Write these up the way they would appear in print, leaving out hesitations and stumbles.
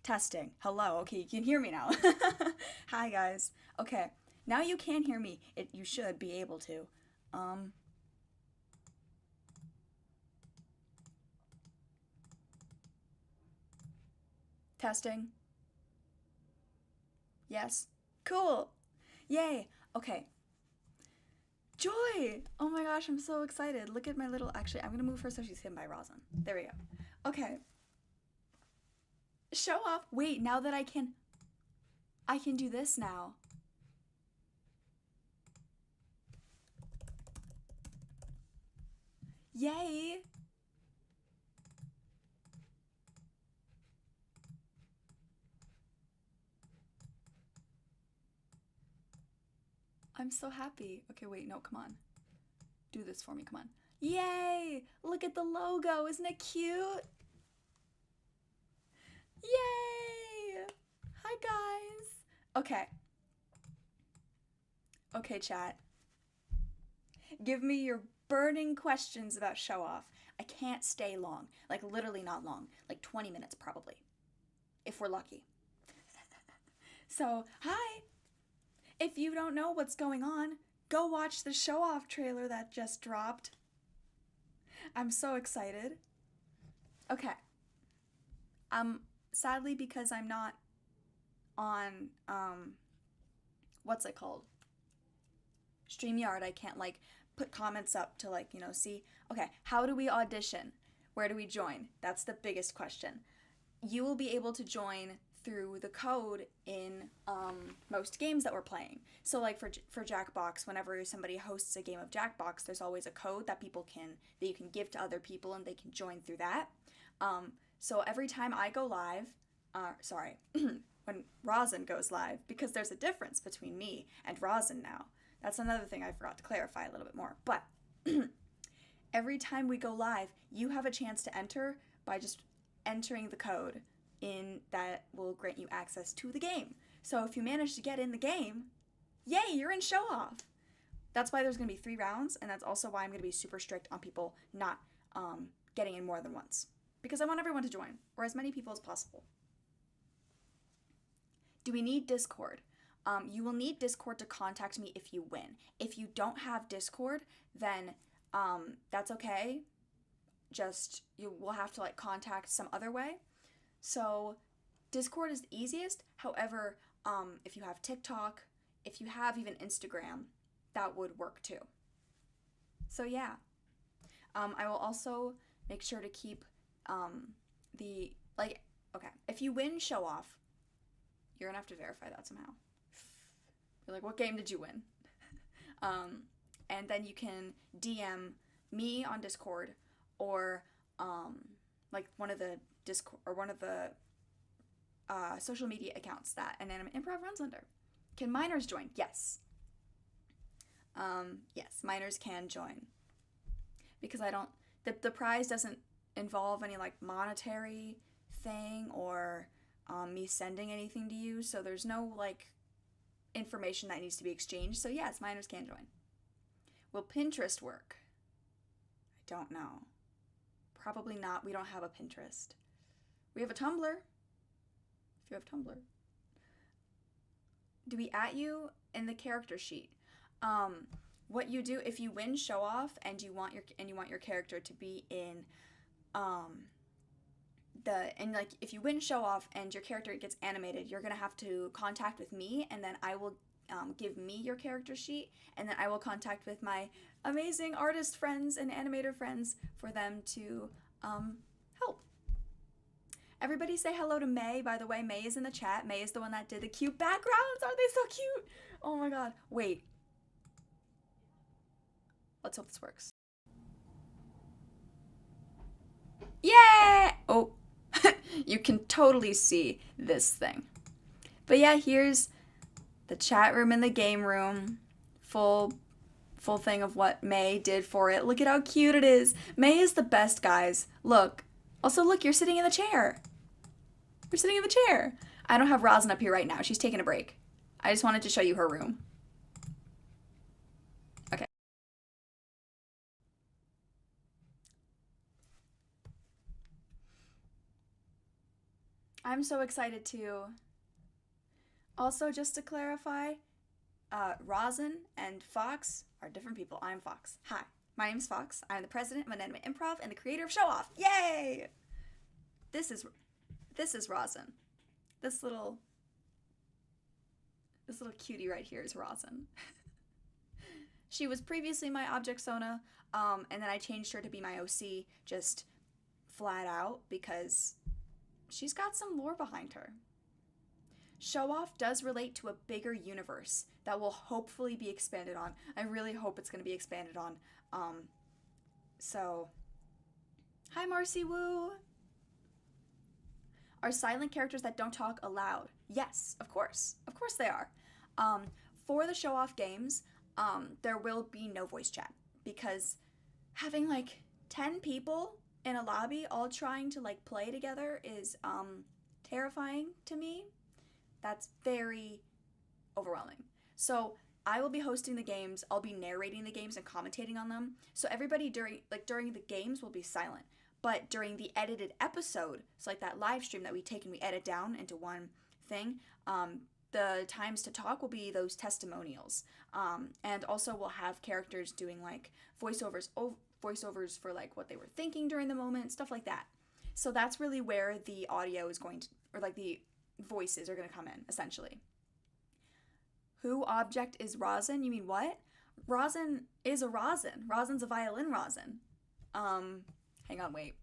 Testing. Hello. Okay, you can hear me now. Hi, guys. Okay, now you can hear me. You should be able to. Um, Testing. Yes. Cool. Yay. Okay. Joy! Oh my gosh, I'm so excited. Look at my little. Actually, I'm gonna move her so she's hidden by Rosin. There we go. Okay. Show off. Wait, now that I can do this now. Yay! I'm so happy. Okay, wait, no, come on. Do this for me, come on. Yay! Look at the logo, isn't it cute? Yay! Hi, guys. Okay. Okay, chat. Give me your burning questions about Show Off. I can't stay long. Like, literally not long. Like 20 minutes, probably. If we're lucky. So, hi! If you don't know what's going on, go watch the Show Off trailer that just dropped. I'm so excited. Okay. Sadly, because I'm not on, what's it called? StreamYard, I can't, like, put comments up to, like, see. Okay, how do we audition? Where do we join? That's the biggest question. You will be able to join through the code in most games that we're playing. So like for Jackbox, whenever somebody hosts a game of Jackbox, there's always a code that you can give to other people and they can join through that. So every time I go live, when Rosin goes live, because there's a difference between me and Rosin now. That's another thing I forgot to clarify a little bit more. But every time we go live, you have a chance to enter by just entering the code in that will grant you access to the game. So if you manage to get in the game, yay, you're in Show Off. That's why there's going to be 3 rounds, and that's also why I'm going to be super strict on people not getting in more than once. Because I want everyone to join, or as many people as possible. Do we need Discord? You will need Discord to contact me if you win. If you don't have Discord, then that's okay. Just, you will have to, like, contact some other way. So Discord is the easiest. However, if you have TikTok, if you have even Instagram, that would work too. So yeah. I will also make sure to keep okay, if you win Show Off, you're gonna have to verify that somehow. You're like, what game did you win? And then you can DM me on Discord or like one of the Discord or one of the social media accounts that Anime Improv runs under. Can minors join? Yes. Yes, minors can join. Because the prize doesn't involve any like monetary thing or me sending anything to you, so there's no like information that needs to be exchanged. So yes, minors can join. Will Pinterest work? I don't know. Probably not. We don't have a Pinterest. We have a Tumblr. If you have Tumblr. Do we at you in the character sheet? What you do if you win Show Off and you want your character to be in if you win Show Off and your character gets animated, you're gonna have to contact with me, and then I will give me your character sheet, and then I will contact with my amazing artist friends and animator friends for them to help. Everybody say hello to May, by the way. May is in the chat. May is the one that did the cute backgrounds. Aren't they so cute? Oh my god. Wait. Let's hope this works. Yeah! Oh, you can totally see this thing. But yeah, here's the chat room and the game room. Full thing of what May did for it. Look at how cute it is. May is the best, guys. Look. Also, look, you're sitting in the chair. You're sitting in the chair. I don't have Rosin up here right now. She's taking a break. I just wanted to show you her room. Okay. I'm so excited too. Also, just to clarify, Rosin and Fox are different people. I'm Fox. Hi, my name's Fox. I'm the president of Anime Improv and the creator of Show Off. Yay! This is Rosin. This little cutie right here is Rosin. She was previously my object Sona, and then I changed her to be my OC, just flat out, because she's got some lore behind her. Showoff does relate to a bigger universe that will hopefully be expanded on. I really hope it's going to be expanded on. So, hi Marcy Woo! Are silent characters that don't talk allowed? Yes, of course. Of course they are. For the Showoff games, there will be no voice chat, because having like 10 people in a lobby all trying to like play together is terrifying to me. That's very overwhelming. So I will be hosting the games, I'll be narrating the games and commentating on them. So everybody during the games will be silent. But during the edited episode, so like that live stream that we take and we edit down into one thing, the times to talk will be those testimonials. And also we'll have characters doing like voiceovers for like what they were thinking during the moment, stuff like that. So that's really where the audio is going to, or like the voices are going to come in, essentially. Who object is Rosin? You mean what? Rosin is a rosin. Rosin's a violin rosin. Hang on, wait.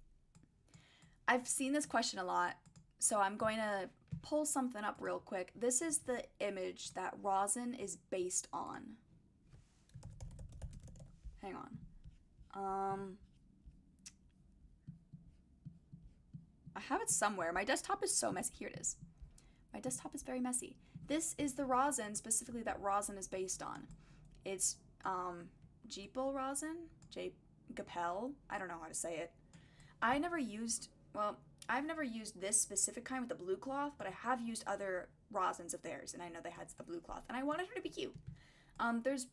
I've seen this question a lot, so I'm going to pull something up real quick. This is the image that rosin is based on. Hang on. I have it somewhere. My desktop is so messy. Here it is. My desktop is very messy. This is the rosin specifically that rosin is based on. It's Jeepel rosin? Gapel? I don't know how to say it. I've never used this specific kind with the blue cloth, but I have used other rosins of theirs, and I know they had a blue cloth, and I wanted her to be cute. There's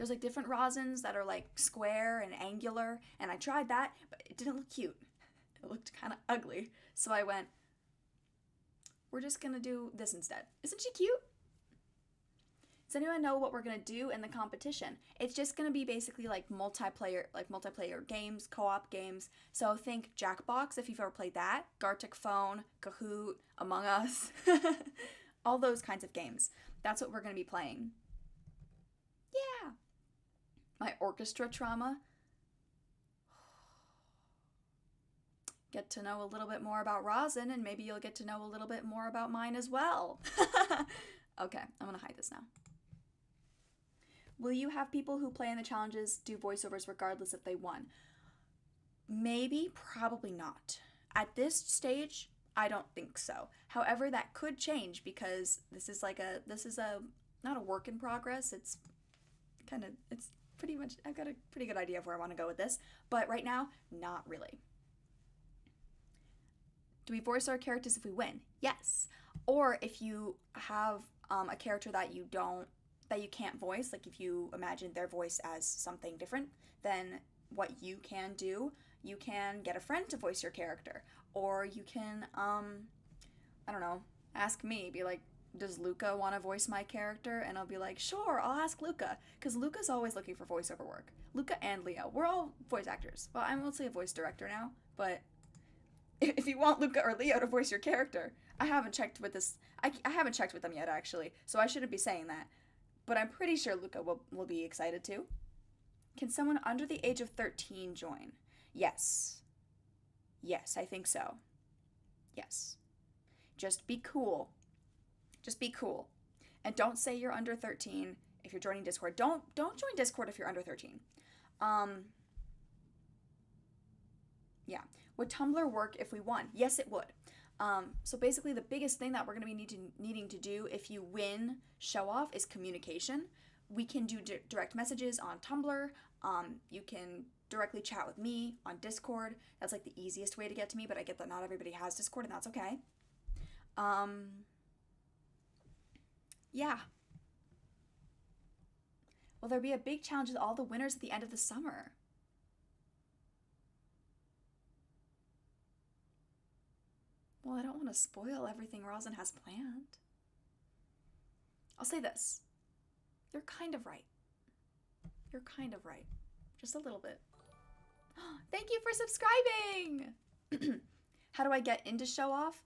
like different rosins that are like square and angular, and I tried that, but it didn't look cute. It looked kind of ugly. So I went, we're just gonna do this instead. Isn't she cute? Does anyone know what we're gonna do in the competition? It's just gonna be basically like multiplayer games, co-op games. So think Jackbox, if you've ever played that, Gartic Phone, Kahoot, Among Us, all those kinds of games. That's what we're gonna be playing. Yeah. My orchestra trauma. Get to know a little bit more about rosin, and maybe you'll get to know a little bit more about mine as well. Okay, I'm gonna hide this now. Will you have people who play in the challenges do voiceovers regardless if they won? Maybe, probably not. At this stage, I don't think so. However, that could change, because this is not a work in progress. It's pretty much, I've got a pretty good idea of where I want to go with this, but right now, not really. Do we voice our characters if we win? Yes. Or if you have a character that you can't voice, like if you imagine their voice as something different, then what you can do, you can get a friend to voice your character. Or you can, I don't know, ask me, be like, does Luca want to voice my character? And I'll be like, sure, I'll ask Luca. Because Luca's always looking for voiceover work. Luca and Leo, we're all voice actors. Well, I'm mostly a voice director now, but if you want Luca or Leo to voice your character, I haven't checked with this. I haven't checked with them yet, actually, so I shouldn't be saying that. But I'm pretty sure Luca will be excited too. Can someone under the age of 13 join? Yes. Yes, I think so. Yes. Just be cool. Just be cool. And don't say you're under 13 if you're joining Discord. Don't join Discord if you're under 13. Yeah. Would Tumblr work if we won? Yes, it would. So basically the biggest thing that we're going to be needing to do if you win Show Off is communication. We can do direct messages on Tumblr. You can directly chat with me on Discord. That's like the easiest way to get to me, but I get that not everybody has Discord, and that's okay. Yeah. Will there be a big challenge with all the winners at the end of the summer? Well, I don't want to spoil everything Rosin has planned. I'll say this. You're kind of right. You're kind of right. Just a little bit. Thank you for subscribing! How do I get into Show Off?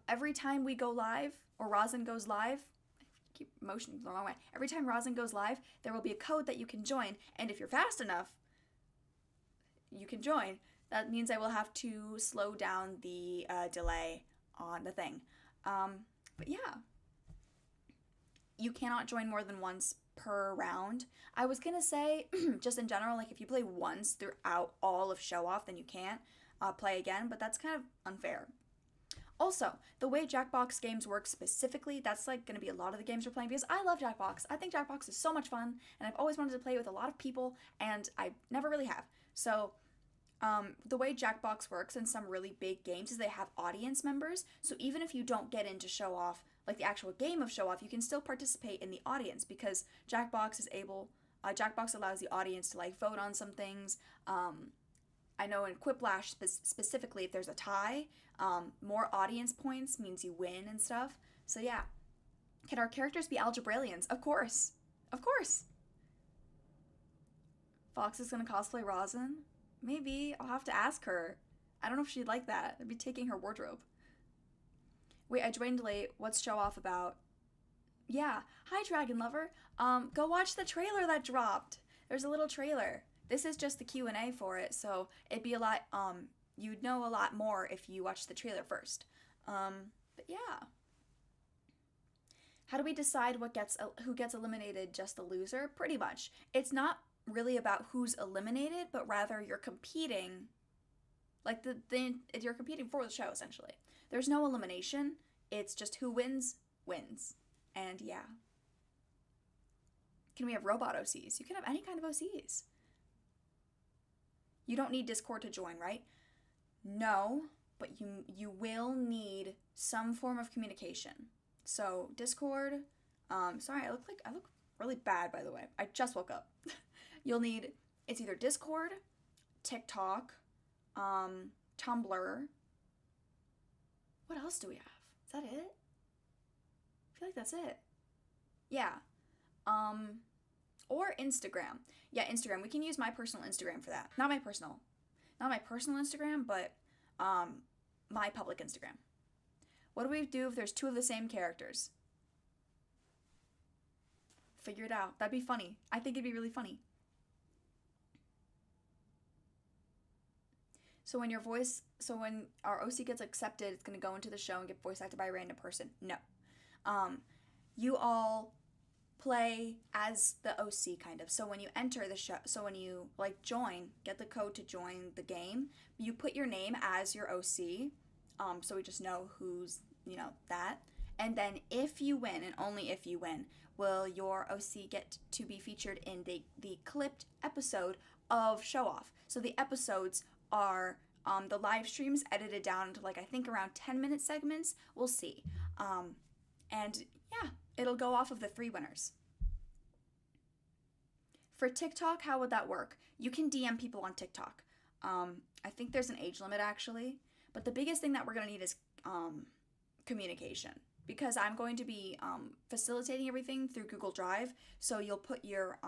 Every time we go live, or Rosin goes live, I keep motioning the wrong way. Every time Rosin goes live, there will be a code that you can join, and if you're fast enough, you can join. That means I will have to slow down the delay on the thing. But yeah. You cannot join more than once per round. I was gonna say, just in general, like if you play once throughout all of Show Off, then you can't play again, but that's kind of unfair. Also, the way Jackbox games work specifically, that's like gonna be a lot of the games we're playing, because I love Jackbox. I think Jackbox is so much fun, and I've always wanted to play with a lot of people, and I never really have. So, the way Jackbox works in some really big games is they have audience members, so even if you don't get into Show Off, like the actual game of Show Off, you can still participate in the audience, because Jackbox allows the audience to like vote on some things. I know in Quiplash specifically, if there's a tie, more audience points means you win and stuff. So yeah. Can our characters be algebrailians? Of course. Of course. Fox is gonna cosplay Rosin? Maybe. I'll have to ask her. I don't know if she'd like that. I'd be taking her wardrobe. Wait, I joined late. What's Show Off about? Yeah. Hi, Dragon Lover. Go watch the trailer that dropped. There's a little trailer. This is just the Q&A for it, so it'd be a lot, you'd know a lot more if you watch the trailer first. But yeah. How do we decide who gets eliminated? Just the loser? Pretty much. It's not really about who's eliminated, but rather you're competing. Like you're competing for the show, essentially. There's no elimination. It's just who wins, wins. And yeah. Can we have robot OCs? You can have any kind of OCs. You don't need Discord to join, right? No, but you will need some form of communication. So Discord, sorry, I look really bad, by the way. I just woke up. It's either Discord, TikTok, Tumblr. What else do we have? Is that it? I feel like that's it. Yeah. Or Instagram. Yeah, Instagram. We can use my personal Instagram for that. Not my personal Instagram, but my public Instagram. What do we do if there's two of the same characters? Figure it out. That'd be funny. I think it'd be really funny. So when our OC gets accepted, it's going to go into the show and get voice acted by a random person. No. You all play as the OC, kind of. So when you enter the show, so when you get the code to join the game, you put your name as your OC, so we just know who's, that. And then if you win, and only if you win, will your OC get to be featured in the clipped episode of Show Off. So the episodes are the live streams edited down to I think around 10-minute segments. We'll see. And yeah, it'll go off of the 3 winners. For TikTok, how would that work? You can DM people on TikTok. I think there's an age limit actually, but the biggest thing that we're gonna need is communication, because I'm going to be facilitating everything through Google Drive. So you'll put your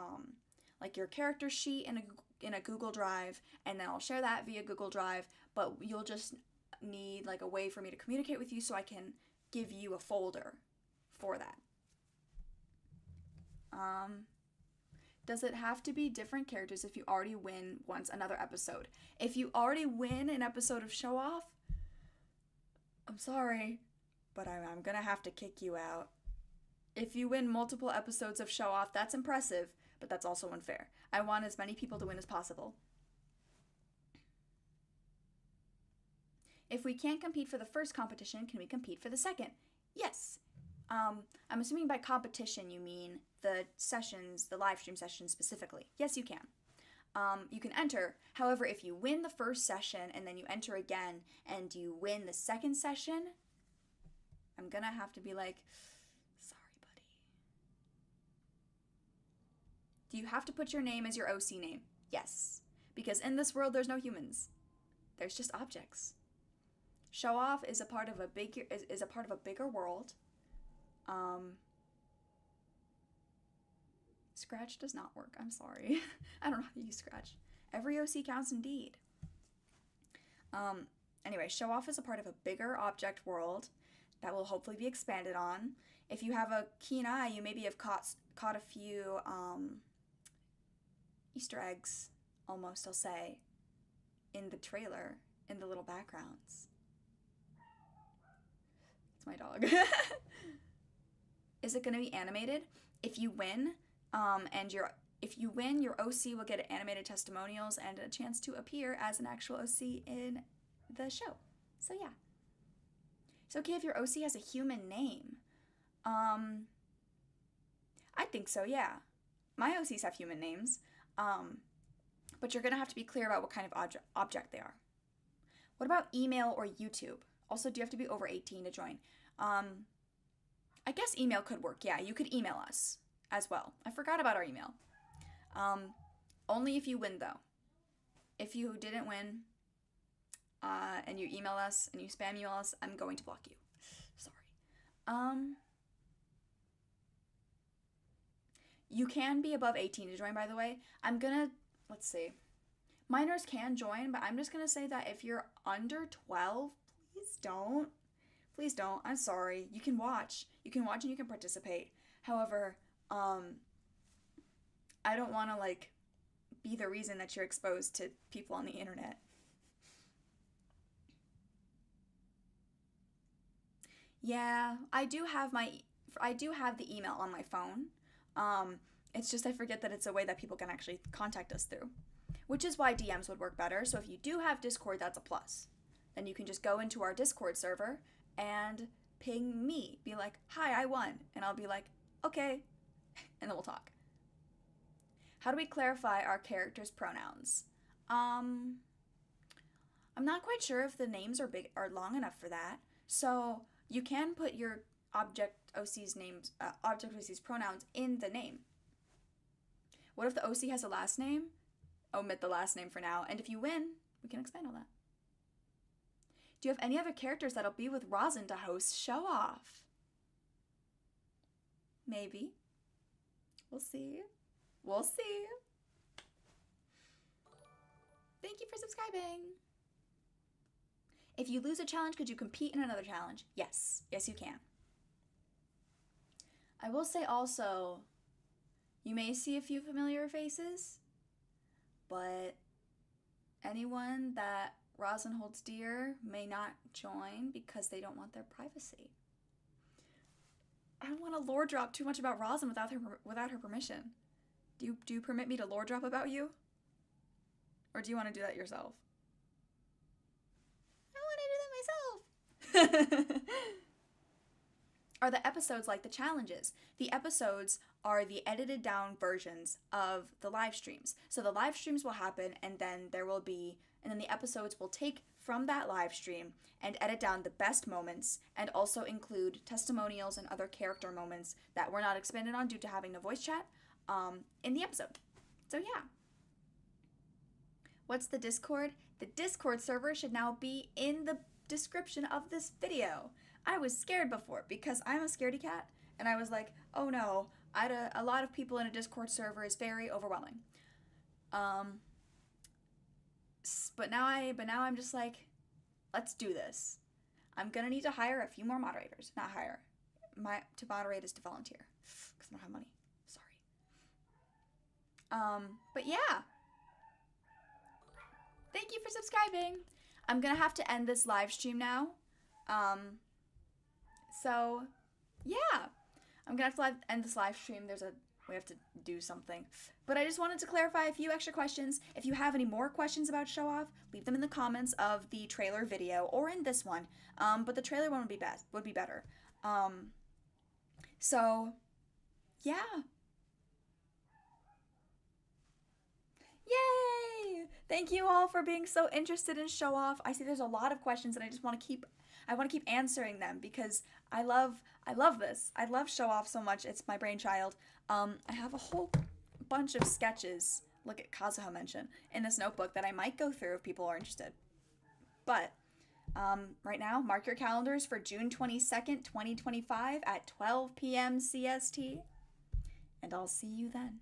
your character sheet in a Google Drive, and then I'll share that via Google Drive, but you'll just need a way for me to communicate with you so I can give you a folder for that. Does it have to be different characters if you already win once another episode? If you already win an episode of Show Off, I'm sorry, but I'm gonna have to kick you out. If you win multiple episodes of Show Off, that's impressive, but that's also unfair. I want as many people to win as possible. If we can't compete for the first competition, can we compete for the second? Yes. I'm assuming by competition you mean the sessions, the live stream sessions specifically. Yes, you can. You can enter. However, if you win the first session and then you enter again and you win the second session, I'm gonna have to be sorry, buddy. Do you have to put your name as your OC name? Yes. Because in this world, there's no humans. There's just objects. Show Off is a part of a bigger world. Scratch does not work. I'm sorry. I don't know how to use Scratch. Every OC counts indeed. Anyway, Show Off is a part of a bigger object world that will hopefully be expanded on. If you have a keen eye, you maybe have caught a few Easter eggs, almost, I'll say, in the trailer, in the little backgrounds. It's my dog. Is it going to be animated? If you win, your OC will get animated testimonials and a chance to appear as an actual OC in the show. So yeah. It's okay if your OC has a human name. I think so, yeah. My OCs have human names. But you're going to have to be clear about what kind of object they are. What about email or YouTube? Also, do you have to be over 18 to join? I guess email could work. Yeah, you could email us as well. I forgot about our email. Only if you win, though. If you didn't win, and you email us and you spam email us, I'm going to block you. Sorry. You can be above 18 to join, by the way. Let's see. Minors can join, but I'm just gonna say that if you're under 12, please don't. Please don't. I'm sorry. You can watch. You can watch and you can participate. However, I don't want to, be the reason that you're exposed to people on the internet. Yeah, I do have the email on my phone. It's just I forget that it's a way that people can actually contact us through, which is why DMs would work better. So if you do have Discord, that's a plus. Then you can just go into our Discord server and ping me. Be like, hi, I won. And I'll be like, okay. And then we'll talk. How do we clarify our characters' pronouns? I'm not quite sure if the names are long enough for that. So you can put your object OC's pronouns in the name. What if the OC has a last name? Omit the last name for now. And if you win, we can expand on that. Do you have any other characters that'll be with Rosin to host Show Off? Maybe. We'll see. We'll see. Thank you for subscribing. If you lose a challenge, could you compete in another challenge? Yes. Yes, you can. I will say also, you may see a few familiar faces, but anyone that Rosin holds dear may not join because they don't want their privacy. I don't want to lore drop too much about Rosin without her permission. Do you permit me to lore drop about you? Or do you want to do that yourself? I want to do that myself. Are the episodes like the challenges? The episodes are the edited down versions of the live streams. So the live streams will happen and then the episodes will take from that live stream and edit down the best moments and also include testimonials and other character moments that were not expanded on due to having no voice chat in the episode. So yeah. What's the Discord? The Discord server should now be in the description of this video. I was scared before because I'm a scaredy cat and I was like, oh no, a lot of people in a Discord server is very overwhelming. But now I'm just like, let's do this. I'm gonna need to hire a few more moderators. Not hire. To moderate is to volunteer because I don't have money. Sorry. But yeah. Thank you for subscribing. I'm gonna have to end this live stream now. So yeah, I'm gonna have to end this live stream. We have to do something. But I just wanted to clarify a few extra questions. If you have any more questions about Show Off, leave them in the comments of the trailer video or in this one. But the trailer one would be better. So yeah. Yay! Thank you all for being so interested in Show Off. I see there's a lot of questions and I want to keep answering them because I love this. I love Show Off so much. It's my brainchild. I have a whole bunch of sketches, look at Kazuha mention, in this notebook that I might go through if people are interested. But Right now, mark your calendars for June 22nd, 2025 at 12 p.m. CST, and I'll see you then.